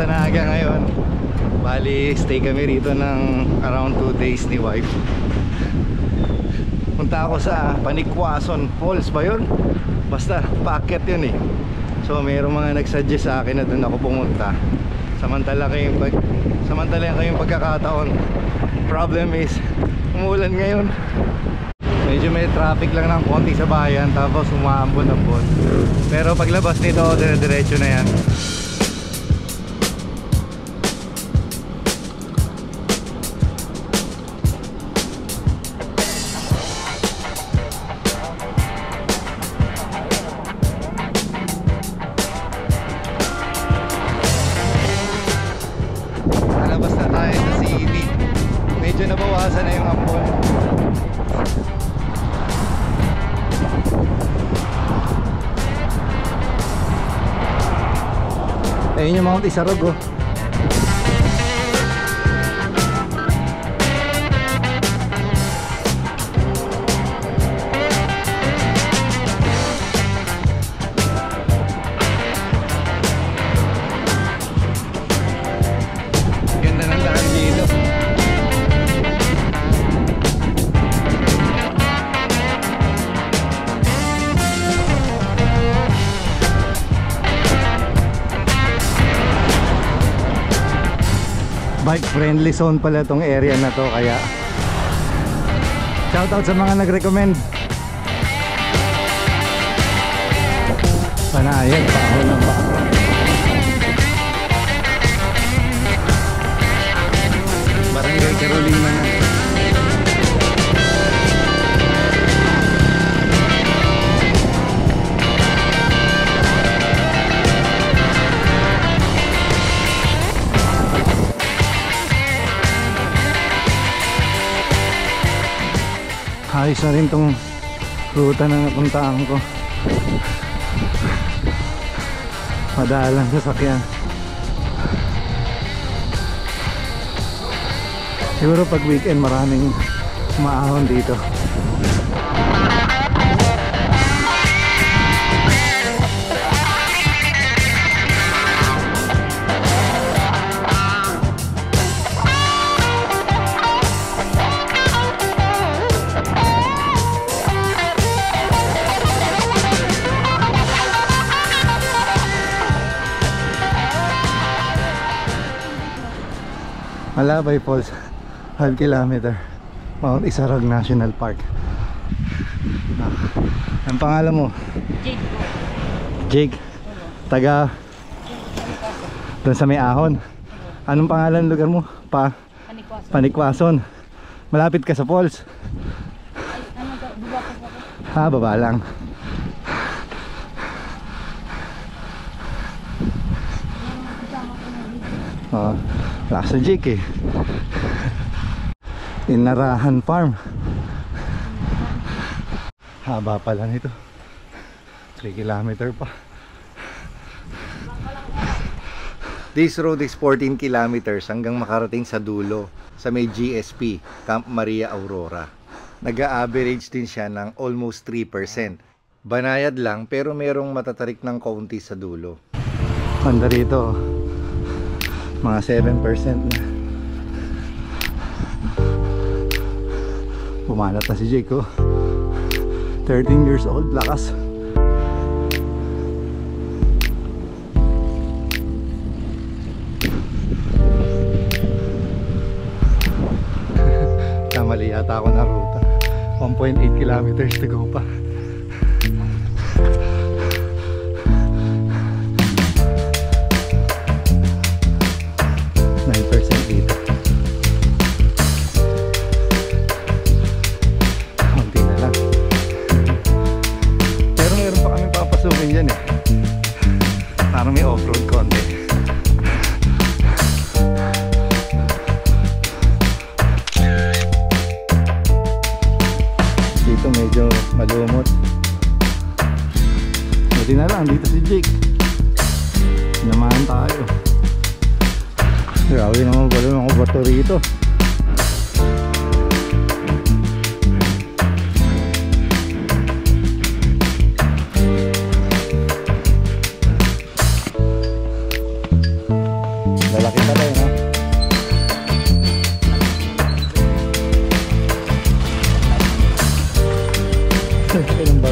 sa Naga ngayon. Bali, stay kami rito ng around 2 days ni wife. Punta ako sa Panikwason Falls ba yun? Basta, paakyat yun eh. So mayroong mga nagsuggest sa akin na doon ako pumunta. Samantala kayong pagkakataon. Problem is, umuulan ngayon. Medyo may traffic lang ng konti sa bayan, tapos umaambon-ambon. Pero paglabas nito, dire-diretso na yan. Nalabas na tayo sa city. Medyo nabawasan na yung ambon. Ayun yung Mount Isarog oh. Ganda ng daan dito. Bike friendly zone pala tong area na to, kaya shoutout sa mga nag-recommend. Panayan, paahon ng baka. Barangay Carolina na. Ayos na rin tong ruta na napuntaan ko. Madalang sasakyan. Siguro pag weekend maraming maahon dito. Malabay Falls, 5 kilometer, Mount Isarog National Park. Ang pangalan mo? Jake. Jake? Taga? Doon sa may ahon? Anong pangalan lugar mo? Panikwason. Panikwason. Malapit ka sa falls? Baba pa po. Ha, baba lang. Oh, wala sa Jake eh. Inarahan Farm. Haba pala nito. 3 kilometer pa. This road is 14 kilometers hanggang makarating sa dulo sa may GSP, Camp Maria Aurora. Nag-a-average din siya ng almost 3%. Banayad lang pero merong matatarik ng kaunti sa dulo. Banda rito mga 7% na. Pumalat na si Jake oh. 13 years old, lakas. Kamali yata ako na ruta. 1.8 kilometers to go pa. Parang may off-road konti. Dito medyo malumot. Buti na lang dito si Jake. Namahan tayo. Grabe naman pala mga bato rito.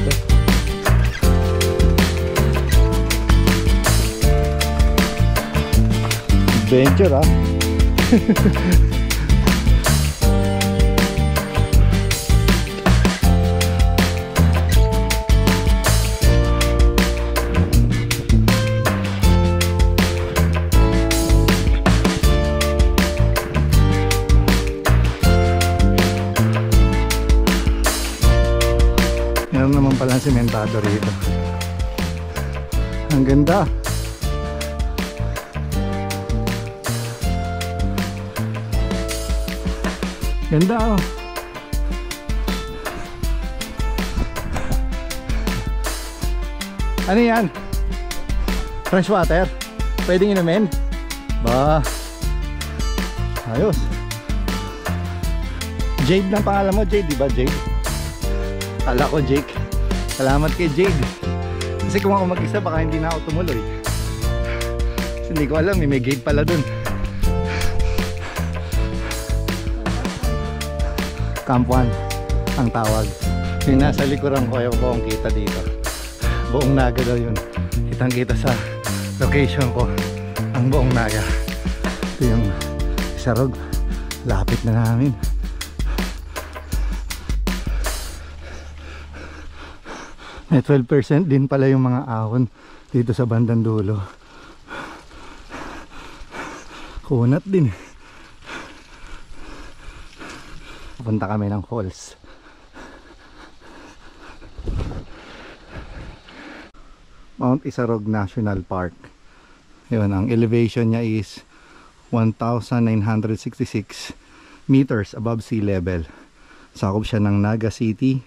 to. Adventure ah. Meron naman palang sementado rito. Ang ganda. Ganda oh. Ano yan? Fresh water? Pwedeng inumin? Ba, ayos. Jade ng pangalan mo, Jade, diba Jade? Kala ko Jake. Salamat kay Jade. Kasi kung ako mag-isa baka hindi na ako tumuloy. Kasi hindi ko alam, may gate pala dun. Camp 1 ang tawag. Yung nasa likuran ko yung buong kita dito. Buong Naga daw yun. Kitang kita sa location ko ang buong Naga. Ito yung Isarog. Lapit na namin. May 12% din pala yung mga ahon dito sa bandang dulo. Kunat din. Punta kami ng falls. Mount Isarog National Park. Yun, ang elevation niya is 1,966 meters above sea level. Sakop siya ng Naga City,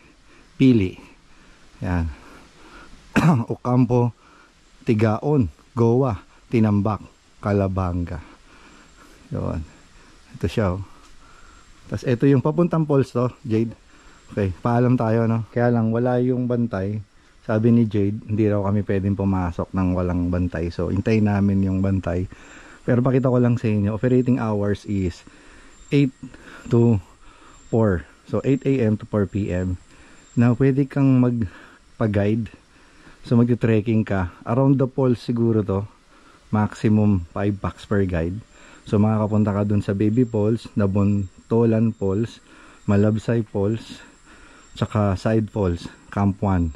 Pili. Yan. Ocampo, Tigaon, Goa, Tinambak, Calabanga. Yun. Ito siya oh. Tapos ito yung papuntang falls to, Jade. Okay, paalam tayo no. Kaya lang wala yung bantay. Sabi ni Jade, hindi raw kami pwedeng pumasok ng walang bantay. So, hintayin namin yung bantay. Pero pakita ko lang sa inyo, operating hours is 8 to 4. So, 8 AM to 4 PM. Na pwede kang magpa-guide. So, mag-trekking ka. Around the falls siguro to. Maximum 5 bucks per guide. So, makakapunta ka dun sa Baby Falls, Nabuntolan Falls, Malabsay Falls, tsaka Side Falls, Camp 1.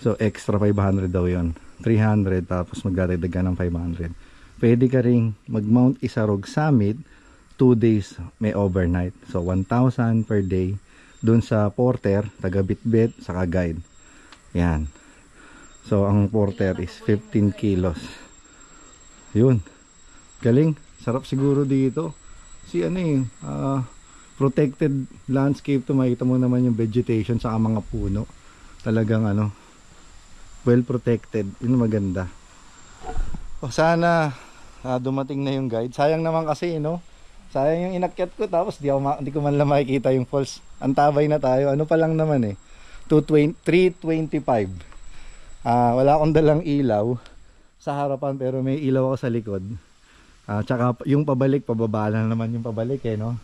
So, extra 500 daw yun. 300, tapos magdadagdag ka ng 500. Pwede ka ring mag-Mount Isarog Summit, 2 days may overnight. So, 1,000 per day. Dun sa porter, taga-bitbit, saka guide. Yan. So, ang porter is 15 kilos. Yun. Galing. Sarap siguro dito. Si ano eh, protected landscape to. Makita mo naman yung vegetation sa mga puno. Talagang ano, well protected. Yun maganda. O sana dumating na yung guide. Sayang naman kasi no. Sayang yung inakyat ko tapos di ko man lang makikita yung falls. Antabay na tayo. Ano pa lang naman eh. 325. Wala akong dalang ilaw sa harapan pero may ilaw ako sa likod. Tsaka yung pabalik, pababa na naman yung pabalik eh no.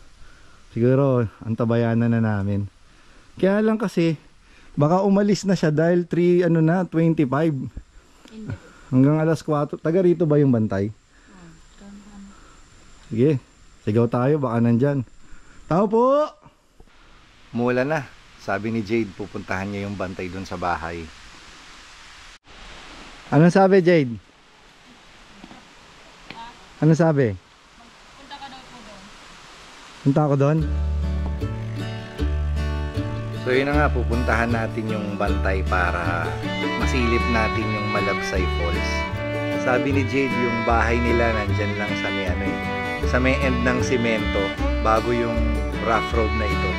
Siguro antabayanan na namin. Kaya lang kasi baka umalis na siya dahil 25. Hanggang alas 4. Taga rito ba yung bantay? Sige, sigaw tayo baka nandyan. Tao po! Mula na. Sabi ni Jade pupuntahan niya yung bantay dun sa bahay. Anong sabi Jade? Ano sabi? Punta ka daw po doon. Punta ako doon? So yun na nga, pupuntahan natin yung bantay para masilip natin yung Malabsay Falls. Sabi ni Jade, yung bahay nila nandyan lang sa may ano eh, sa may end ng simento bago yung rough road na ito.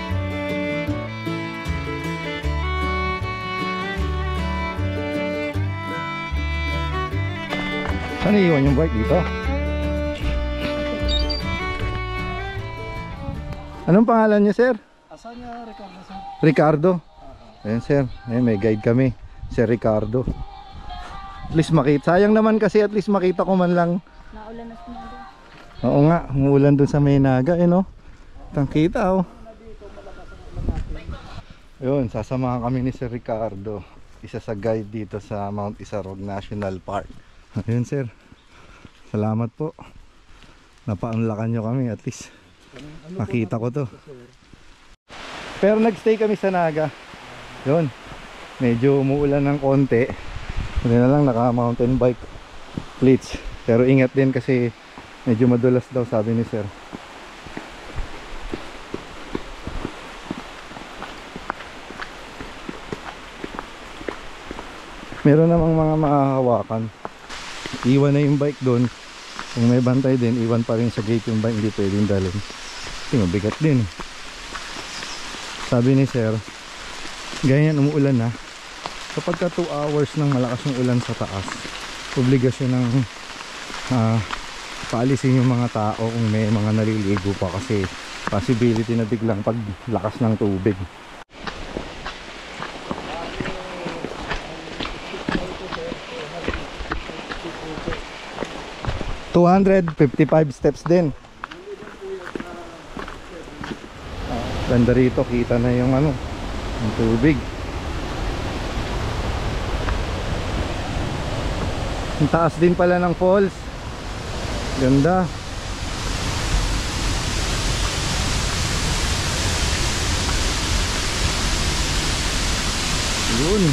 Saan iiwan yung bike dito? Anong pangalan niya, sir? Asan niya, Ricardo, sir? Ricardo. Ayan, sir. Ayan, may guide kami. Sir Ricardo. At least makita. Sayang naman kasi at least makita ko man lang. Naulan na sumado. Oo nga, umuulan dun sa may Naga, eh, no? Tangkita, oh. Ayun, sasamahan kami ni Sir Ricardo. isa sa guide dito sa Mount Isarog National Park. Ayun sir, salamat po, napaunlakan nyo kami, at least nakita ko to. Pero nagstay kami sa Naga. Yun, medyo umuulan ng konti, hindi na lang naka mountain bike plates, pero ingat din kasi medyo madulas daw, sabi ni sir. Meron namang mga mahahawakan, iwan na yung bike doon. Kung may bantay din, iwan pa rin sa gate yung bike, hindi pwedeng dalhin kasi mabigat din. Sabi ni sir, ganyan umuulan na, kapag ka 2 hours ng malakas yung ulan sa taas, obligasyon ng paalisin yung mga tao kung may mga naliligo pa, kasi possibility na biglang paglakas ng tubig. 255 steps din. Ganda rito, kita na yung ano, yung tubig. Ang taas din pala ng falls. Ganda. Yun.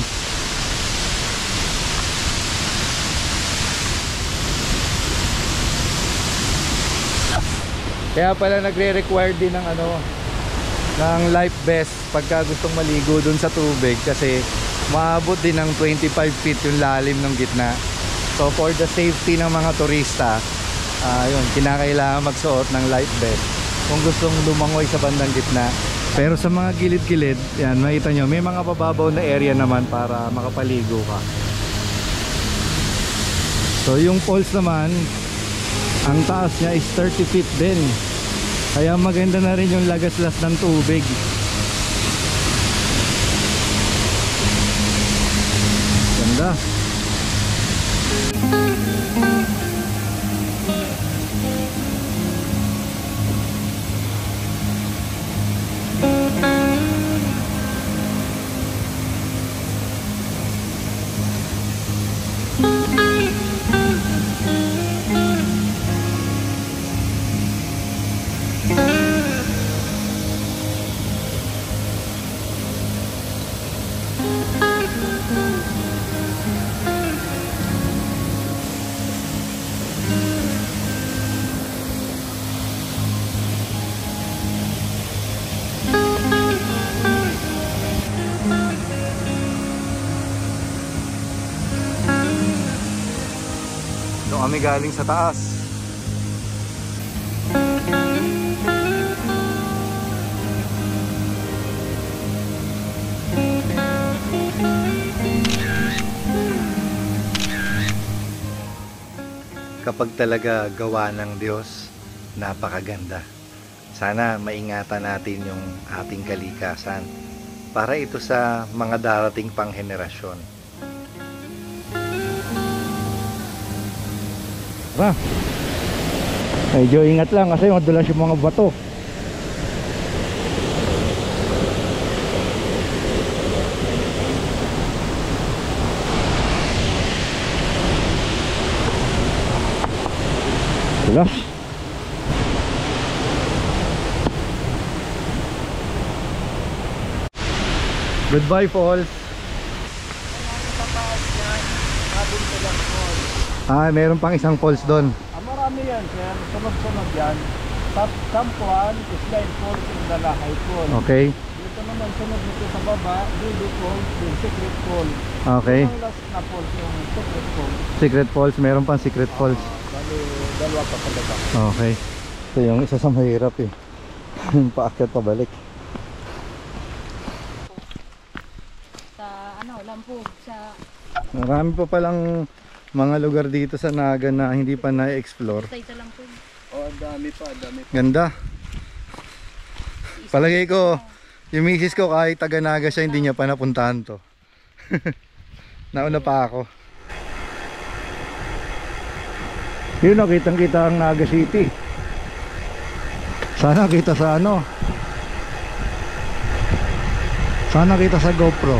Kaya pala nagre-require din ng ano, ng life vest pagka gustong maligo dun sa tubig, kasi maabot din ng 25 feet yung lalim ng gitna. So for the safety ng mga turista, yun, kinakailangan magsuot ng life vest kung gustong lumangoy sa bandang gitna. Pero sa mga gilid-gilid, yan, makita nyo, may mga bababaw na area naman para makapaligo ka. So yung falls naman, ang taas niya is 30 feet din. Kaya maganda na rin yung lagaslas ng tubig. Ganda. Kami galing sa taas. Kapag talaga gawa ng Diyos, napakaganda. Sana maingatan natin yung ating kalikasan para ito sa mga darating pang henerasyon. Medyo ingat lang kasi madulas yung mga bato. Dulas. Goodbye falls. Meron pang isang falls doon. Marami yan, kaya sunod-sunod yan. Sampuan, Slide Falls, Indalahay Falls. Okay. Dito naman sunod nito sa baba, Lily Falls, yung Secret Falls. Okay. Yung last na falls, yung Secret Falls. Secret Falls, meron pang Secret Falls. Bali, dalawa pa talaga. Okay. Ito yung isa sa mahirap eh. Paakyat pabalik. Sa ano, Lampog, sa Marami pa palang mga lugar dito sa Naga na hindi pa na-explore. sa Lampog. Oh, dami pa. Ganda. Palagay ko, yung misis ko kahit taga Naga siya, hindi niya pa napuntahan to. Nauna pa ako. Yun, nakitang-kita ang Naga City. Sana kita sa ano. Sana kita sa GoPro.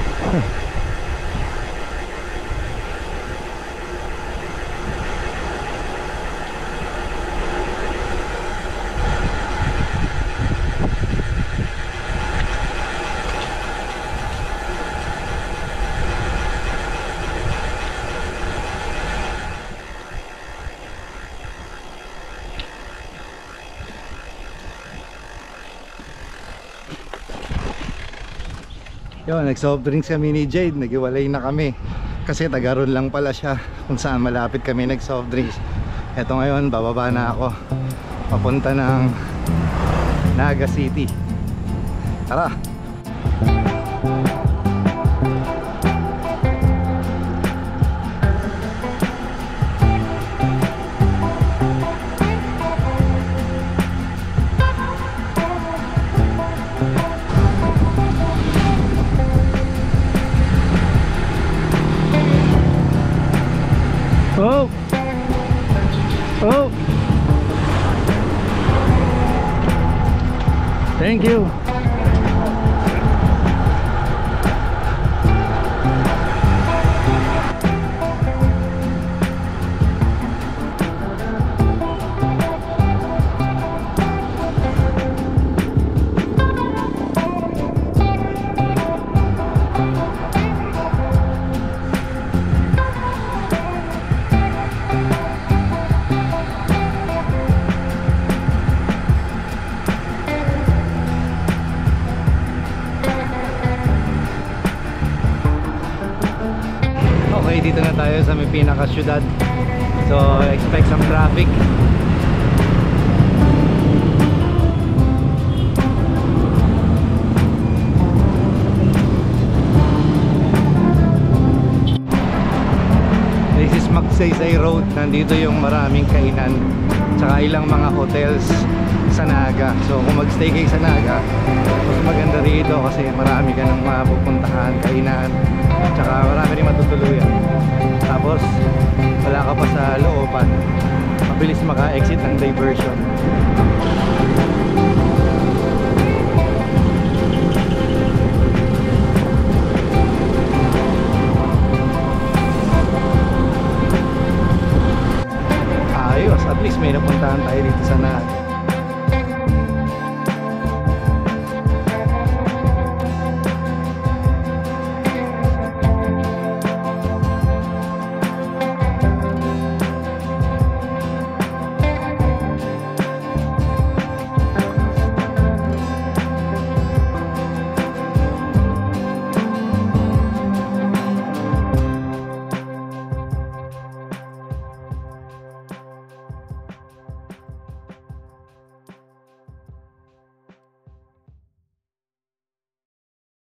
Yun, nag-soft drinks kami ni Jade. Naghiwalay na kami kasi taga-ron lang pala siya kung saan malapit kami nag-soft drinks. Eto ngayon, bababa na ako papunta ng Naga City. Tara! Oh! Oh! Thank you. Okay, dito na tayo sa may pinaka-syudad. So, expect some traffic. This is Magsaysay Road. Nandito yung maraming kainan tsaka ilang mga hotels sa Naga. So, kung magstay kayo sa Naga, mas maganda rito kasi marami ka nang mapupuntahan, kainan, tsaka marami rin matutuluyan. Tapos wala ka pa sa looban, mabilis maka-exit ng diversion.